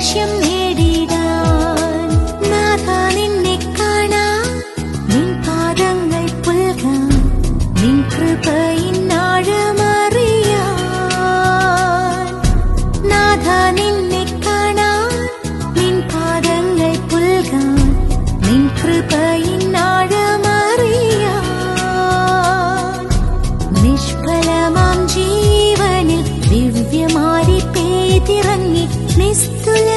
ലക്ഷ്യം നേടിടാൻ. നാഥാ നിന്നെ കാണാൻ, നിൻ പാദങ്ങൾ പുൽകാൻ, നിൻ കൃപയിൻ ആഴമറിയാൻ. നാഥാ നിന്നെ കാണാൻ, നിൻ പാദങ്ങൾ പുൽകാൻ, നിൻ കൃപയിൻ ആഴമറിയാൻ. നിഷ്ഫലമാം ജീവനിൽ ദിവ്യമാരി പെയ്തിറങ്ങി നിസ്തുല